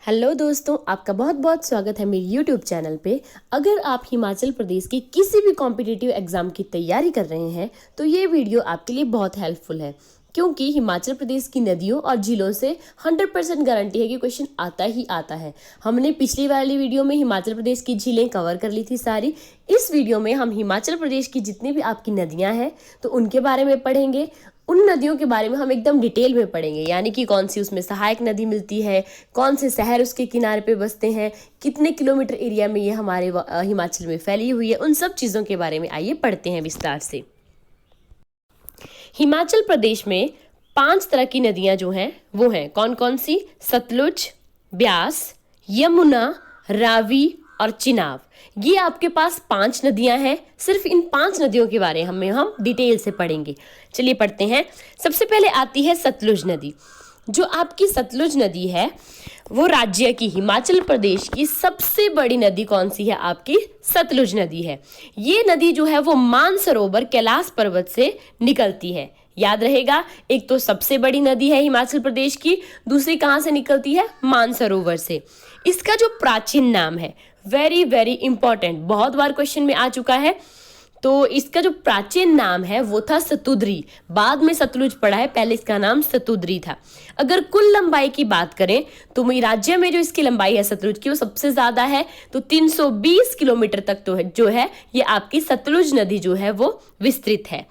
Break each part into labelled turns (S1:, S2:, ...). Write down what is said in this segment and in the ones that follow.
S1: Hello दोस्तों, आपका बहुत बहुत स्वागत है मेरे यूट्यूब चैनल पे। अगर आप हिमाचल प्रदेश की किसी भी कॉम्पिटिटिव एग्जाम की तैयारी कर रहे हैं तो ये वीडियो आपके लिए बहुत हेल्पफुल है, क्योंकि हिमाचल प्रदेश की नदियों और झीलों से 100% गारंटी है कि क्वेश्चन आता ही आता है। हमने पिछली वाली वीडियो में हिमाचल प्रदेश की झीलें कवर कर ली थी सारी। इस वीडियो में हम हिमाचल प्रदेश की जितनी भी आपकी नदियाँ हैं तो उनके बारे में पढ़ेंगे। उन नदियों के बारे में हम एकदम डिटेल में पढ़ेंगे, यानी कि कौन सी उसमें सहायक नदी मिलती है, कौन से शहर उसके किनारे पे बसते हैं, कितने किलोमीटर एरिया में ये हमारे हिमाचल में फैली हुई है, उन सब चीज़ों के बारे में आइए पढ़ते हैं विस्तार से। हिमाचल प्रदेश में 5 तरह की नदियां जो हैं वो हैं कौन कौन सी? सतलुज, ब्यास, यमुना, रावी और चिनाब। ये आपके पास 5 नदियां हैं। सिर्फ इन 5 नदियों के बारे में हम डिटेल से पढ़ेंगे। चलिए पढ़ते हैं। सबसे पहले आती है सतलुज नदी। जो आपकी सतलुज नदी है वो राज्य की, हिमाचल प्रदेश की सबसे बड़ी नदी कौन सी है? आपकी सतलुज नदी है। ये नदी जो है वो मानसरोवर कैलाश पर्वत से निकलती है। याद रहेगा, एक तो सबसे बड़ी नदी है हिमाचल प्रदेश की, दूसरी कहाँ से निकलती है? मानसरोवर से। इसका जो प्राचीन नाम है, वेरी वेरी इंपॉर्टेंट, बहुत बार क्वेश्चन में आ चुका है, तो इसका जो प्राचीन नाम है वो था सतुद्री। बाद में सतलुज पड़ा है, पहले इसका नाम सतुद्री था। अगर कुल लंबाई की बात करें तो राज्य में जो इसकी लंबाई है सतलुज की वो सबसे ज्यादा है, तो 320 किलोमीटर तक तो है जो है ये आपकी सतलुज नदी जो है वो विस्तृत है।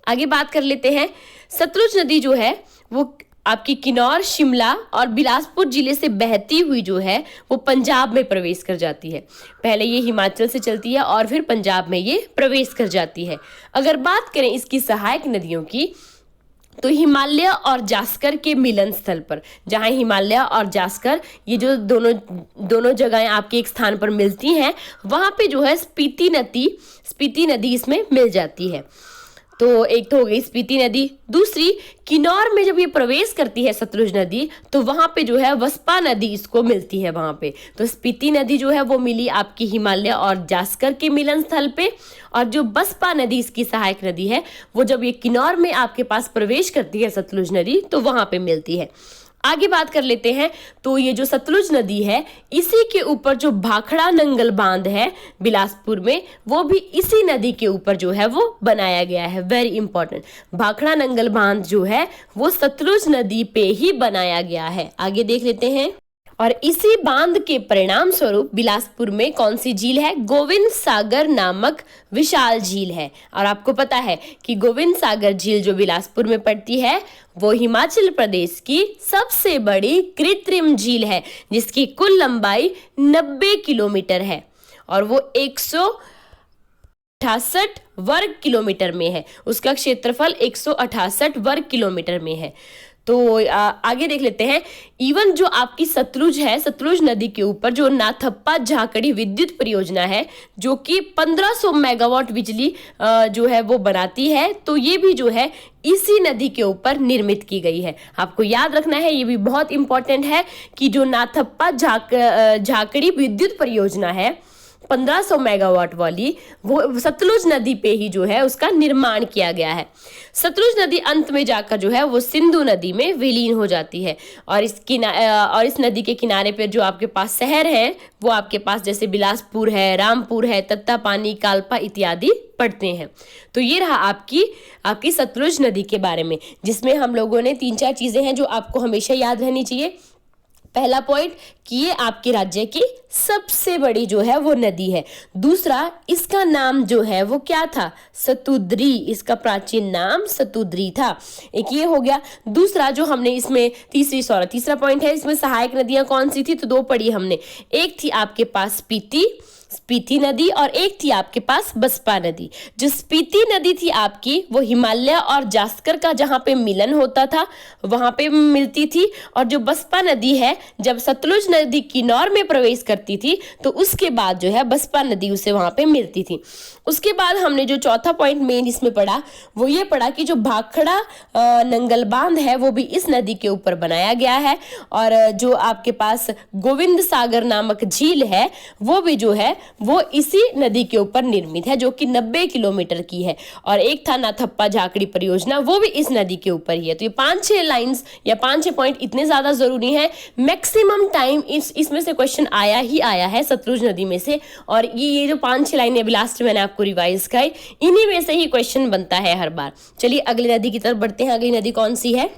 S1: आगे बात कर लेते हैं। सतलुज नदी जो है वो आपकी किन्नौर, शिमला और बिलासपुर जिले से बहती हुई जो है वो पंजाब में प्रवेश कर जाती है। पहले ये हिमाचल से चलती है और फिर पंजाब में ये प्रवेश कर जाती है। अगर बात करें इसकी सहायक नदियों की तो हिमालय और जास्कर के मिलन स्थल पर, जहां हिमालय और जास्कर ये जो दोनों जगहें आपके एक स्थान पर मिलती हैं, वहां पे जो है स्पीति नदी इसमें मिल जाती है। तो एक तो हो गई स्पीति नदी। दूसरी, किन्नौर में जब ये प्रवेश करती है सतलुज नदी तो वहां पे जो है वस्पा नदी इसको मिलती है वहां पे। तो स्पीति नदी जो है वो मिली आपकी हिमालय और जास्कर के मिलन स्थल पे, और जो बसपा नदी इसकी सहायक नदी है वो जब ये किन्नौर में आपके पास प्रवेश करती है सतलुज नदी तो वहां पे मिलती है। आगे बात कर लेते हैं। तो ये जो सतलुज नदी है इसी के ऊपर जो भाखड़ा नंगल बांध है बिलासपुर में, वो भी इसी नदी के ऊपर जो है वो बनाया गया है। वेरी इंपॉर्टेंट, भाखड़ा नंगल बांध जो है वो सतलुज नदी पे ही बनाया गया है। आगे देख लेते हैं। और इसी बांध के परिणाम स्वरूप बिलासपुर में कौन सी झील है? गोविंद सागर नामक विशाल झील है। और आपको पता है कि गोविंद सागर झील जो बिलासपुर में पड़ती है वो हिमाचल प्रदेश की सबसे बड़ी कृत्रिम झील है, जिसकी कुल लंबाई 90 किलोमीटर है और वो 168 वर्ग किलोमीटर में है। उसका क्षेत्रफल 168 वर्ग किलोमीटर में है। तो आगे देख लेते हैं। इवन जो आपकी सतलुज है, सतलुज नदी के ऊपर जो नाथप्पा झाकड़ी विद्युत परियोजना है जो कि 1500 मेगावाट बिजली जो है वो बनाती है, तो ये भी जो है इसी नदी के ऊपर निर्मित की गई है। आपको याद रखना है, ये भी बहुत इंपॉर्टेंट है कि जो नाथप्पा झाकड़ी विद्युत परियोजना है 1500 मेगावाट वाली, वो सतलुज नदी पे ही जो है उसका निर्माण किया गया है। सतलुज नदी अंत में जाकर जो है वो सिंधु नदी में विलीन हो जाती है। और इस नदी के किनारे पे जो आपके पास शहर हैं वो आपके पास जैसे बिलासपुर है, रामपुर है, तत्तापानी, कालपा इत्यादि पड़ते हैं। तो ये रहा आपकी सतलुज नदी के बारे में, जिसमें हम लोगों ने 3-4 चीजें हैं जो आपको हमेशा याद रहनी चाहिए। पहला पॉइंट कि ये आपके राज्य की सबसे बड़ी जो है वो नदी है। दूसरा, इसका नाम जो है वो क्या था? सतुद्री। इसका प्राचीन नाम सतुद्री था। एक ये हो गया। दूसरा जो हमने इसमें तीसरा पॉइंट है, इसमें सहायक नदियां कौन सी थी? तो 2 पढ़ी हमने। एक थी आपके पास स्पीति नदी और एक थी आपके पास बसपा नदी। जो स्पीति नदी थी आपकी वो हिमालय और जास्कर का जहां पे मिलन होता था वहां पे मिलती थी, और जो बसपा नदी है जब सतलुज नदी किन्नौर में प्रवेश करती थी तो उसके बाद जो है बसपा नदी उसे वहां पे मिलती थी। उसके बाद हमने जो चौथा पॉइंट मेन इसमें पढ़ा वो ये पढ़ा कि जो भाखड़ा नंगल बांध है वो भी इस नदी के ऊपर बनाया गया है, और जो आपके पास गोविंद सागर नामक झील है वो भी जो है वो इसी नदी के ऊपर निर्मित है, जो कि 90 किलोमीटर की है। और एक था नाथप्पा झाकड़ी परियोजना, वो भी इस नदी के ऊपर ही है। तो ये 5-6 लाइंस या 5-6 पॉइंट इतने ज्यादा जरूरी हैं। मैक्सिमम टाइम इसमें से क्वेश्चन आया ही आया है सतलुज नदी में से। और ये जो 5-6 लाइनें अभी लास्ट मैंने आपको रिवाइज कराई, इन्हीं में से ही क्वेश्चन बनता है हर बार। चलिए अगली नदी की तरफ बढ़ते हैं। अगली नदी कौन सी है?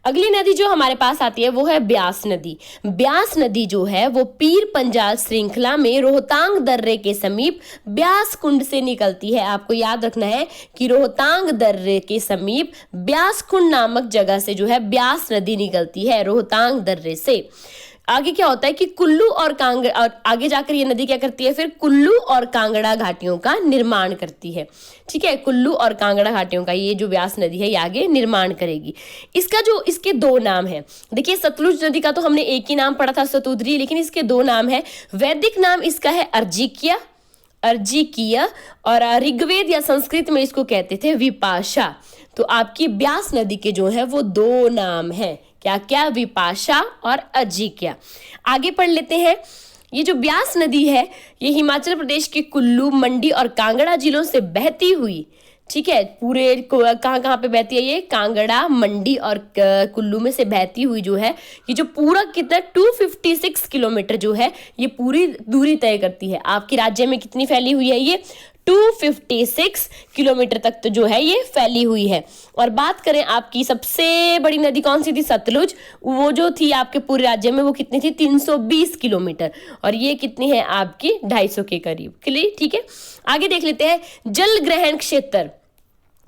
S1: अगली नदी जो हमारे पास आती है वो है ब्यास नदी। ब्यास नदी जो है वो पीर पंजाल श्रृंखला में रोहतांग दर्रे के समीप ब्यास कुंड से निकलती है। आपको याद रखना है कि रोहतांग दर्रे के समीप ब्यास कुंड नामक जगह से जो है ब्यास नदी निकलती है, रोहतांग दर्रे से। आगे क्या होता है कि कुल्लू और कांगड़ा, और आगे जाकर ये नदी क्या करती है, फिर कुल्लू और कांगड़ा घाटियों का निर्माण करती है। ठीक है, कुल्लू और कांगड़ा घाटियों का ये जो ब्यास नदी है ये आगे निर्माण करेगी। इसके 2 नाम है। देखिए सतलुज नदी का तो हमने एक ही नाम पढ़ा था, सतुद्री, लेकिन इसके 2 नाम है। वैदिक नाम इसका है अर्जिकिया, और ऋग्वेद या संस्कृत में इसको कहते थे विपाशा। तो आपकी ब्यास नदी के जो है वो 2 नाम है, क्या क्या? विपाशा और अर्जिकिया। आगे पढ़ लेते हैं। ये जो ब्यास नदी है ये हिमाचल प्रदेश के कुल्लू, मंडी और कांगड़ा जिलों से बहती हुई, ठीक है, पूरे कहाँ पे बहती है ये? कांगड़ा, मंडी और कुल्लू में से बहती हुई जो है ये जो पूरा कितना 256 किलोमीटर जो है ये पूरी दूरी तय करती है। आपके राज्य में कितनी फैली हुई है ये? 256 किलोमीटर तक तो जो है ये फैली हुई है। और बात करें आपकी सबसे बड़ी नदी कौन सी थी? सतलुज। वो जो थी आपके पूरे राज्य में वो कितनी थी? 320 किलोमीटर। और ये कितनी है आपकी? 250 के करीब। क्लियर? ठीक है, आगे देख लेते हैं। जल ग्रहण क्षेत्र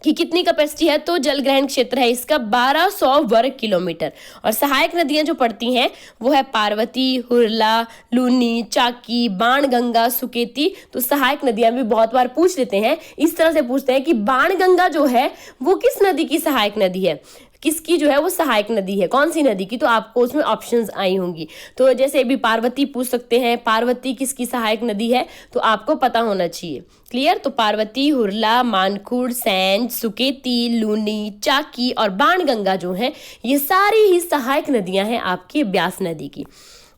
S1: कि कितनी कैपेसिटी है? तो जल ग्रहण क्षेत्र है इसका 1200 वर्ग किलोमीटर। और सहायक नदियां जो पड़ती हैं वो है पार्वती, हुरला, लूनी, चाकी, बाणगंगा, सुकेती। तो सहायक नदियां भी बहुत बार पूछ लेते हैं, इस तरह से पूछते हैं कि बाणगंगा जो है वो किस नदी की सहायक नदी है, किसकी जो है वो सहायक नदी है, कौन सी नदी की? तो आपको उसमें ऑप्शंस आई होंगी। तो जैसे अभी पार्वती पूछ सकते हैं, पार्वती किसकी सहायक नदी है? तो आपको पता होना चाहिए। क्लियर? तो पार्वती, हुरला, मानखुड़, सैंज, सुकेती, लूनी, चाकी और बाणगंगा जो है ये सारी ही सहायक नदियां हैं आपकी ब्यास नदी की।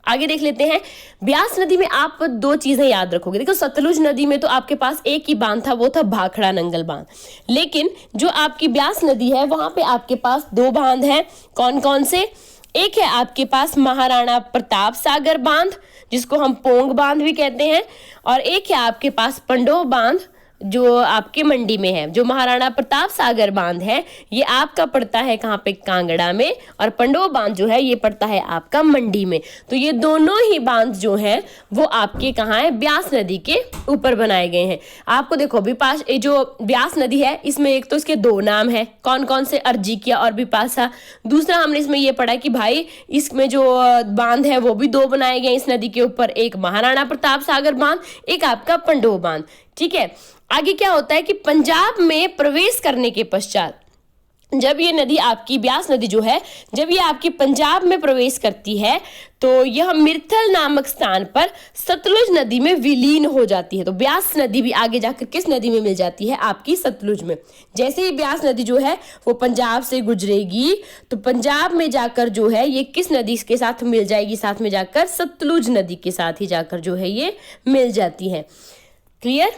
S1: आगे देख लेते हैं। ब्यास नदी में आप 2 चीजें याद रखोगे। देखो सतलुज नदी में तो आपके पास एक ही बांध था, वो था भाखड़ा नंगल बांध। लेकिन जो आपकी ब्यास नदी है वहां पे आपके पास 2 बांध हैं। कौन कौन से? एक है आपके पास महाराणा प्रताप सागर बांध, जिसको हम पोंग बांध भी कहते हैं, और एक है आपके पास पंडोह बांध जो आपके मंडी में है। जो महाराणा प्रताप सागर बांध है ये आपका पड़ता है कहाँ पे? कांगड़ा में। और पंडोह बांध जो है ये पड़ता है आपका मंडी में। तो ये दोनों ही बांध जो हैं वो आपके कहाँ है? ब्यास नदी के ऊपर बनाए गए हैं। आपको देखो जो ब्यास नदी है इसमें एक तो इसके 2 नाम है, कौन कौन से? अर्जिकिया और विपाशा। दूसरा हमने इसमें ये पढ़ा कि भाई इसमें जो बांध है वो भी 2 बनाए गए इस नदी के ऊपर, एक महाराणा प्रताप सागर बांध, एक आपका पंडोह बांध। ठीक है, आगे क्या होता है कि पंजाब में प्रवेश करने के पश्चात जब ये नदी आपकी ब्यास नदी जो है जब ये आपकी पंजाब में प्रवेश करती है तो यह मिर्थल नामक स्थान पर सतलुज नदी में विलीन हो जाती है। तो ब्यास नदी भी आगे जाकर किस नदी में मिल जाती है? आपकी सतलुज में। जैसे ही ब्यास नदी जो है वो पंजाब से गुजरेगी तो पंजाब में जाकर जो है ये किस नदी के साथ मिल जाएगी? साथ में जाकर सतलुज नदी के साथ ही जाकर जो है ये मिल जाती है। क्लियर?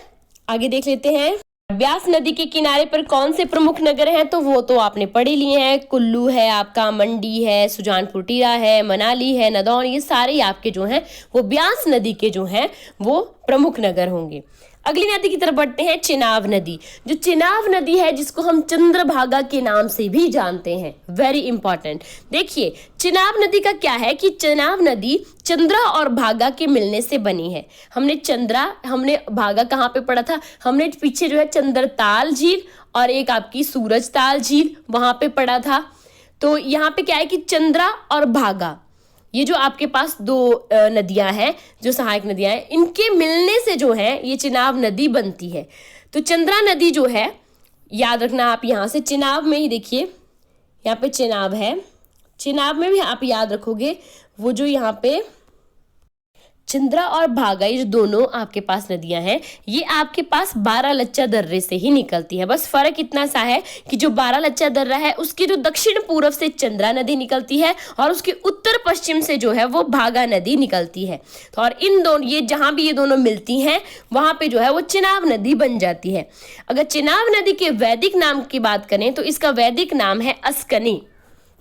S1: आगे देख लेते हैं। ब्यास नदी के किनारे पर कौन से प्रमुख नगर हैं? तो वो तो आपने पढ़ ही लिए हैं। कुल्लू है आपका, मंडी है, सुजानपुर टीला है, मनाली है, नदौन, ये सारे आपके जो हैं वो ब्यास नदी के जो हैं वो प्रमुख नगर होंगे। अगली नदी की तरफ बढ़ते हैं। चिनाब नदी। जो चिनाब नदी है जिसको हम चंद्रभागा के नाम से भी जानते हैं, वेरी इंपॉर्टेंट। देखिए चिनाब नदी का क्या है कि चिनाब नदी चंद्रा और भागा के मिलने से बनी है। हमने भागा कहाँ पे पढ़ा था? हमने पीछे जो है चंद्रताल झील और एक आपकी सूरजताल झील वहां पे पढ़ा था। तो यहाँ पे क्या है कि चंद्रा और भागा ये जो आपके पास 2 नदियां हैं जो सहायक नदियां हैं इनके मिलने से जो है ये चिनाब नदी बनती है। तो चंद्रा नदी जो है याद रखना आप यहाँ से चिनाब में ही देखिए, यहाँ पे चिनाब है, चिनाब में भी आप याद रखोगे वो जो यहाँ पे चंद्रा और भागा, ये जो दोनों आपके पास नदियां हैं, ये आपके पास बारालच्चा दर्रे से ही निकलती है। बस फर्क इतना सा है कि जो बारालच्चा दर्रा है उसके जो दक्षिण पूर्व से चंद्रा नदी निकलती है और उसके उत्तर पश्चिम से जो है वो भागा नदी निकलती है। तो और इन दोनों, ये जहां भी ये दोनों मिलती हैं वहां पे जो है वो चिनाब नदी बन जाती है। अगर चिनाब नदी के वैदिक नाम की बात करें तो इसका वैदिक नाम है अस्कनी।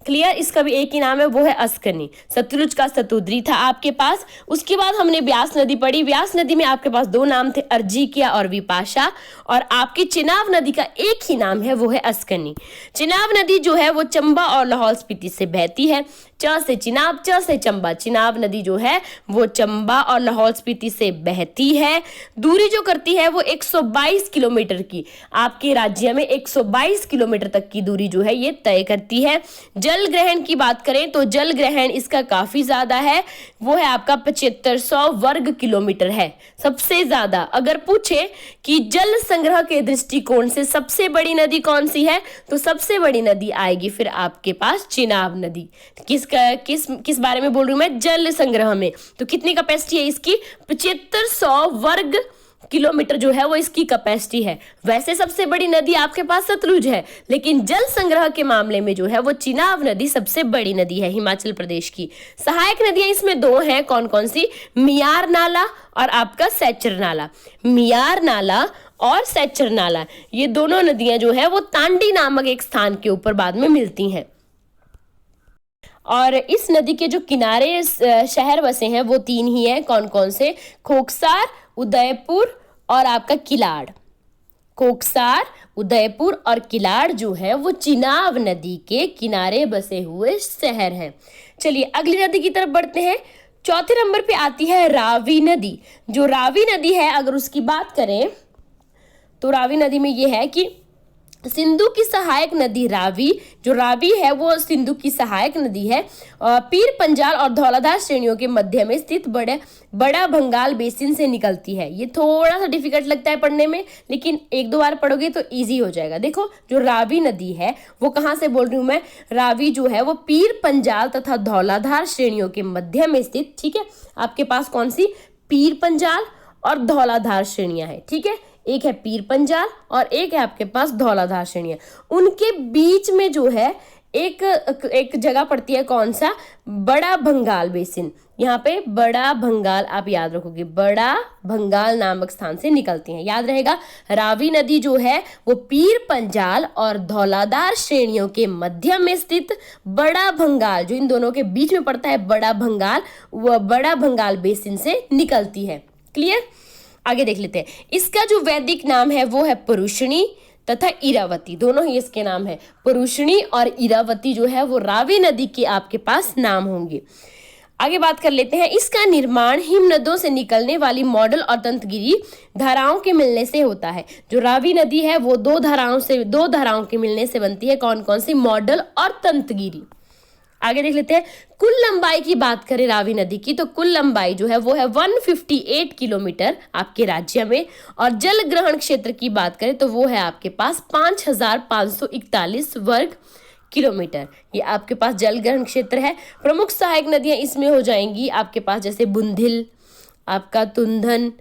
S1: क्लियर, इसका भी एक ही नाम है, वो है अस्कनी। सतलुज का सतुद्री था आपके पास। उसके बाद हमने ब्यास नदी पढ़ी। ब्यास नदी में आपके पास दो नाम थे, अर्जिकिया और विपाशा, और आपकी चिनाब नदी का एक ही नाम है, वो है अस्कनी। चिनाब नदी जो है वो चंबा और लाहौल स्पीति से बहती है। च से चिनाब, च से चंबा। चिनाब नदी जो है वो चंबा और लाहौल स्पीति से बहती है। दूरी जो करती है वो 122 किलोमीटर की, आपके राज्य में 122 किलोमीटर तक की दूरी जो है ये तय करती है। जल ग्रहण की बात करें तो जल ग्रहण इसका काफी ज्यादा है, वो है आपका 7500 वर्ग किलोमीटर है, सबसे ज्यादा। अगर पूछे कि जल संग्रह के दृष्टिकोण से सबसे बड़ी नदी कौन सी है, तो सबसे बड़ी नदी आएगी फिर आपके पास चिनाब नदी। किस बारे में बोल रही हूं मैं, जल संग्रह में। तो कितनी कैपेसिटी है इसकी, 7500 वर्ग किलोमीटर जो है वो इसकी कैपेसिटी है। वैसे सबसे बड़ी नदी आपके पास सतलुज है, लेकिन जल संग्रह के मामले में जो है वो चिनाब नदी सबसे बड़ी नदी है हिमाचल प्रदेश की। सहायक नदियां इसमें दो हैं, कौन कौन सी, मियार नाला और आपका सैचर नाला। मियार नाला और सैचर नाला, ये दोनों नदियां जो है वो तांडी नामक एक स्थान के ऊपर बाद में मिलती हैं। और इस नदी के जो किनारे शहर बसे हैं वो तीन ही हैं, कौन कौन से, खोकसार, उदयपुर और आपका किलाड़। खोकसार, उदयपुर और किलाड़ जो है वो चिनाब नदी के किनारे बसे हुए शहर हैं। चलिए अगली नदी की तरफ बढ़ते हैं। चौथे नंबर पे आती है रावी नदी। जो रावी नदी है अगर उसकी बात करें तो रावी नदी में ये है कि सिंधु की सहायक नदी रावी, जो रावी है वो सिंधु की सहायक नदी है। पीर पंजाल और धौलाधार श्रेणियों के मध्य में स्थित बड़ा भंगाल बेसिन से निकलती है। ये थोड़ा सा डिफिकल्ट लगता है पढ़ने में, लेकिन एक दो बार पढ़ोगे तो इजी हो जाएगा। देखो जो रावी नदी है वो कहाँ से बोल रही हूँ मैं, रावी जो है वो पीर पंजाल तथा धौलाधार श्रेणियों के मध्य में स्थित, ठीक है। आपके पास कौन सी, पीर पंजाल और धौलाधार श्रेणियां हैं, ठीक है। एक है पीर पंजाल और एक है आपके पास धौलाधार श्रेणियां। उनके बीच में जो है एक जगह पड़ती है, कौन सा, बड़ा भंगाल बेसिन। यहाँ पे बड़ा भंगाल आप याद रखोगे, बड़ा भंगाल नामक स्थान से निकलती हैं, याद रहेगा। रावी नदी जो है वो पीर पंजाल और धौलाधार श्रेणियों के मध्य में स्थित बड़ा भंगाल, जो इन दोनों के बीच में पड़ता है बड़ा भंगाल, वह बड़ा भंगाल बेसिन से निकलती है। क्लियर, आगे देख लेते हैं। इसका जो वैदिक नाम है वो है पुरुषणी तथा इरावती, दोनों ही इसके नाम है। पुरुषणी और इरावती जो है वो रावी नदी के आपके पास नाम होंगे। आगे बात कर लेते हैं। इसका निर्माण हिमनदों से निकलने वाली मॉडल और तंतगिरी धाराओं के मिलने से होता है। जो रावी नदी है वो दो धाराओं के मिलने से बनती है, कौन कौन सी, मॉडल और तंतगिरी। आगे देख लेते हैं। कुल लंबाई की बात करें रावी नदी की तो कुल लंबाई जो है वो है 158 किलोमीटर आपके राज्य में, और जल ग्रहण क्षेत्र की बात करें तो वो है आपके पास 5541 वर्ग किलोमीटर। ये आपके पास जल ग्रहण क्षेत्र है। प्रमुख सहायक नदियां इसमें हो जाएंगी आपके पास जैसे बुंधिल, आपका तुंधन,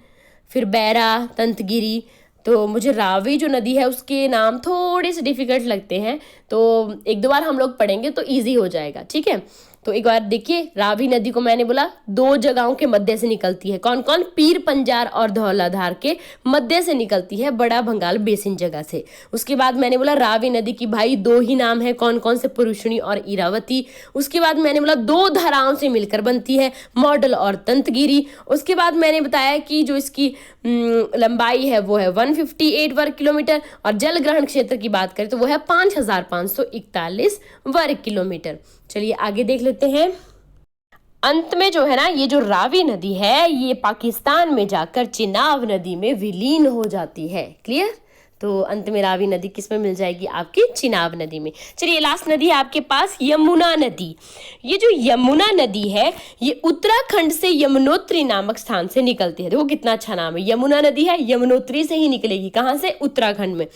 S1: फिर बैरा, तंतगिरी। तो मुझे रावी जो नदी है उसके नाम थोड़े से डिफिकल्ट लगते हैं, तो एक दो बार हम लोग पढ़ेंगे तो इजी हो जाएगा, ठीक है। तो एक बार देखिए, रावी नदी को मैंने बोला दो जगहों के मध्य से निकलती है, कौन कौन, पीर पंजाल और धौलाधार के मध्य से निकलती है, बड़ा भंगाल बेसिन जगह से। उसके बाद मैंने बोला रावी नदी की भाई दो ही नाम है, कौन कौन से, पुरुषणी और इरावती। उसके बाद मैंने बोला दो धाराओं से मिलकर बनती है, मॉडल और तंतगिरी। उसके बाद मैंने बताया कि जो इसकी लंबाई है वो है 158 वर्ग किलोमीटर, और जल ग्रहण क्षेत्र की बात करें तो वो है 5541 वर्ग किलोमीटर। चलिए आगे देख लेते हैं। अंत में जो है ना, ये जो रावी नदी है ये पाकिस्तान में जाकर चिनाब नदी में विलीन हो जाती है। क्लियर, तो अंत में रावी नदी किस में मिल जाएगी, आपकी चिनाब नदी में। चलिए लास्ट नदी है आपके पास यमुना नदी। ये जो यमुना नदी है ये उत्तराखंड से यमुनोत्री नामक स्थान से निकलती है। देखो कितना अच्छा नाम है, यमुना नदी है, यमुनोत्री से ही निकलेगी, कहाँ से, उत्तराखंड में।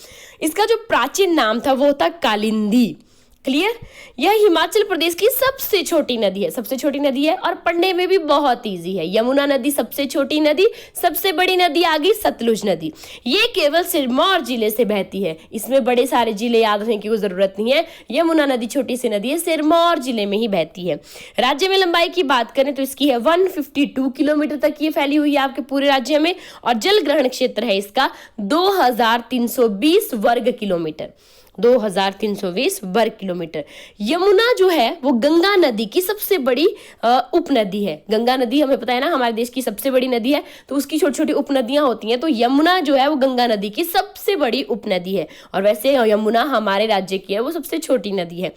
S1: इसका जो प्राचीन नाम था वो था कालिंदी। क्लियर। यह हिमाचल प्रदेश की सबसे छोटी नदी है, सबसे छोटी नदी है और पढ़ने में भी बहुत इजी है। यमुना नदी सबसे छोटी नदी, सबसे बड़ी नदी आ गई सतलुज नदी। ये केवल सिरमौर जिले से बहती है, इसमें बड़े सारे जिले याद रखने की कोई जरूरत नहीं है। यमुना नदी छोटी सी नदी है, सिरमौर जिले में ही बहती है। राज्य में लंबाई की बात करें तो इसकी है 152 किलोमीटर तक ये फैली हुई है आपके पूरे राज्य में, और जल ग्रहण क्षेत्र है इसका 2320 वर्ग किलोमीटर, 2320 वर्ग किलोमीटर। यमुना जो है वो गंगा नदी की सबसे बड़ी उपनदी है। गंगा नदी हमें पता है ना हमारे देश की सबसे बड़ी नदी है, तो उसकी छोटी छोटी उपनदियां होती हैं, तो यमुना जो है वो गंगा नदी की सबसे बड़ी उपनदी है। और वैसे यमुना हमारे राज्य की है, वो सबसे छोटी नदी है।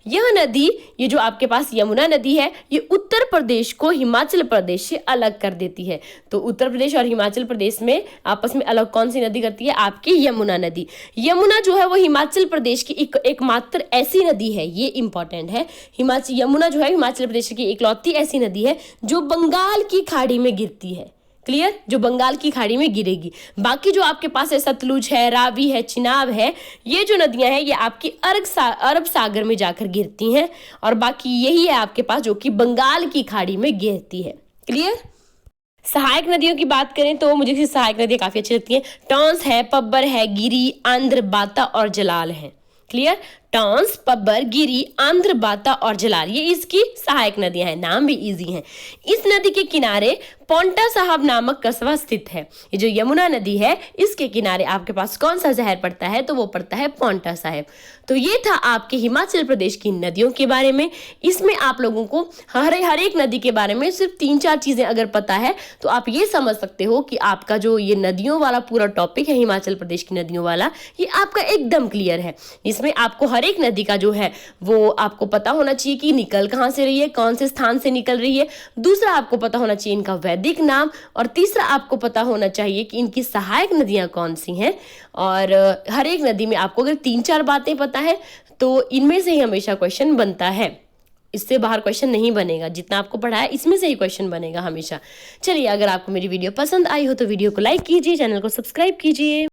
S1: यह नदी, ये जो आपके पास यमुना नदी है, ये उत्तर प्रदेश को हिमाचल प्रदेश से अलग कर देती है। तो उत्तर प्रदेश और हिमाचल प्रदेश में आपस में अलग कौन सी नदी करती है? आपकी यमुना नदी। यमुना जो है वो हिमाचल प्रदेश की एकमात्र ऐसी नदी है, ये इंपॉर्टेंट है। यमुना जो है हिमाचल प्रदेश की इकलौती ऐसी नदी है जो बंगाल की खाड़ी में गिरती है। क्लियर, जो बंगाल की खाड़ी में गिरेगी। बाकी जो आपके पास है सतलुज है, रावी है, चिनाब है, ये जो नदियां हैं ये आपकी अरब सागर में जाकर गिरती हैं, और बाकी यही है आपके पास जो कि बंगाल की खाड़ी में गिरती है। क्लियर। सहायक नदियों की बात करें तो मुझे सहायक नदियां काफी अच्छी लगती हैं। टॉन्स है, पब्बर है, गिरी, आंध्र, बाता और जलाल है। क्लियर। टॉन्स, पब्बर, गिरी, आंध्र, बाता और जलाल, ये इसकी सहायक नदियां हैं, नाम भी इजी हैं। इस नदी के किनारे पौंटा साहब नामक कस्बा स्थित है। ये जो यमुना नदी है इसके किनारे आपके पास कौन सा शहर पड़ता है? तो वो पड़ता है पौंटा साहब। तो ये था आपके हिमाचल प्रदेश की नदियों के बारे में। इसमें आप लोगों को हर एक नदी के बारे में सिर्फ 3-4 चीजें अगर पता है तो आप ये समझ सकते हो कि आपका जो ये नदियों वाला पूरा टॉपिक है, हिमाचल प्रदेश की नदियों वाला, ये आपका एकदम क्लियर है। इसमें आपको हर एक नदी का जो है वो आपको पता होना चाहिए कि निकल कहाँ से रही है, कौन से स्थान से निकल रही है। दूसरा आपको पता होना चाहिए इनका वैदिक नाम, और तीसरा आपको पता होना चाहिए कि इनकी सहायक नदियां कौन सी हैं। और हर एक नदी में आपको अगर 3-4 बातें पता है तो इनमें से ही हमेशा क्वेश्चन बनता है, इससे बाहर क्वेश्चन नहीं बनेगा। जितना आपको पढ़ा है इसमें से ही क्वेश्चन बनेगा हमेशा। चलिए, अगर आपको मेरी वीडियो पसंद आई हो तो वीडियो को लाइक कीजिए, चैनल को सब्सक्राइब कीजिए।